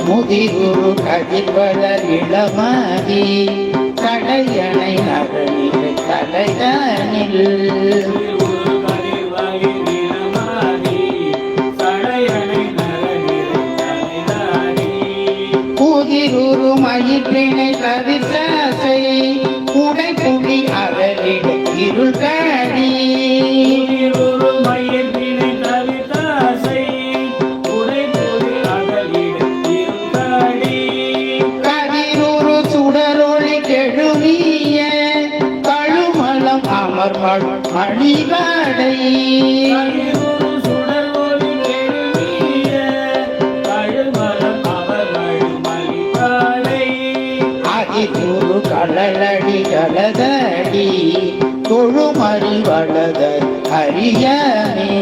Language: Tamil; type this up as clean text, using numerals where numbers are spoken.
முதிகுரு கதிர்வளர் இளமதி கடையணை நகனில் கலைதனில் குதிரு மயிற்றினை கவிசாசை உடை புலி அவரிட இருள் காடி கதிரூரு சுடரொளி கெழுமிய கழுமலம் அமர்மள் மணிவாடை அதிகுரு களலடி கலதடி தொழுமறி வளத ஹரியமே.